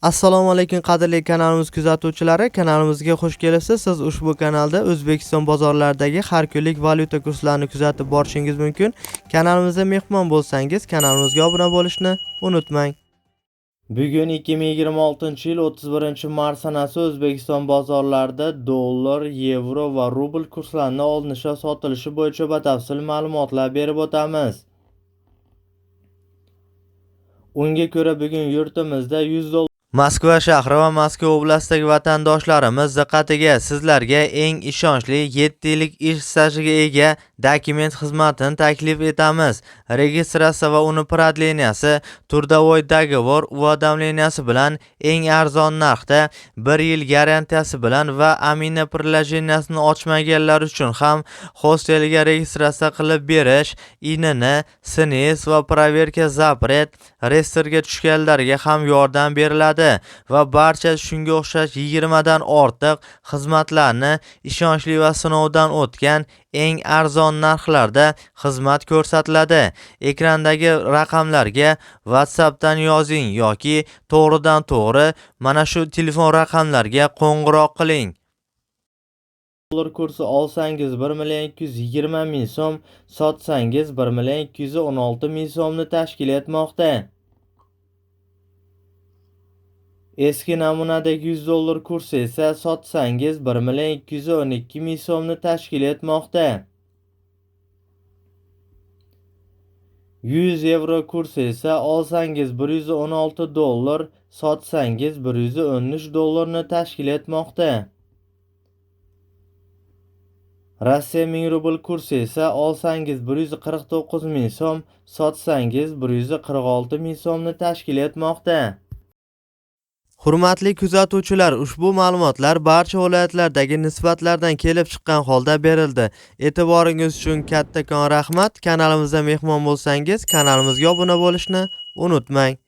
Assalomu alaykum qadrli kanalimiz kuzatuvchilari, kanalimizga xush kelibsiz. Siz ushbu kanalda O'zbekiston bozorlaridagi har kunlik valyuta kurslarini kuzatib borishingiz mumkin. Kanalimizga mehmon bo'lsangiz, kanalimizga obuna bo'lishni unutmang. Bugun 2026-yil 31-mart sanasi O'zbekiston bozorlarida dollar, yevro va rubl kurslarini olinishi va sotilishi bo'yicha batafsil ma'lumotlar berib o'tamiz. Unga ko'ra bugun yurtimizda 100 dollar Moskva shahri va Moskva oblastidagi vatandoshlarimiz diqqatiga sizlarga eng ishonchli 7 yillik ish stajiga ega dokument xizmatini taklif etamiz. Registratsiya va uni prodleniyasi, turdovoy dogovor уведомленияsi bilan eng arzon narxda 1 yil garantiyasi bilan va amina приложениесini ochmaganlar uchun ham hosteliga registratsiya qilib berish, INN, SNIS va проверка запрет reyestrga tushganlarga ham yordam beriladi va barcha shunga o'xshash 20 dan ortiq xizmatlarni ishonchli va sinovdan o'tgan eng arzon narxlarda xizmat ko'rsatiladi. Ekrandagi raqamlarga WhatsAppdan yozing yoki to'g'ridan to'g'ri mana shu telefon raqamlarga qo'ng'iroq qiling. Dollar kursi olsangiz 1.220.000 so'm, sotsangiz 1.216.000 so'mni tashkil etmoqda. Eski namunadagi 100 dollar kursi esa sotsangiz 1.212.000 so'mni tashkil etmoqda. 100 yevro kursi esa olsangiz 116 dollar, sotsangiz 113 dollarni tashkil etmoqda. Rossiya 1000 rubl kursi esa olsangiz 149.000 so'm, sotsangiz 146.000 so'mni tashkil etmoqda. Hurmatli kuzatuvchilar, ushbu ma'lumotlar barcha viloyatlardagi nisbatlardan kelib chiqqan holda berildi. E'tiboringiz uchun kattakon rahmat. Kanalimizga mehmon bo'lsangiz, kanalimizga obuna bo'lishni unutmang.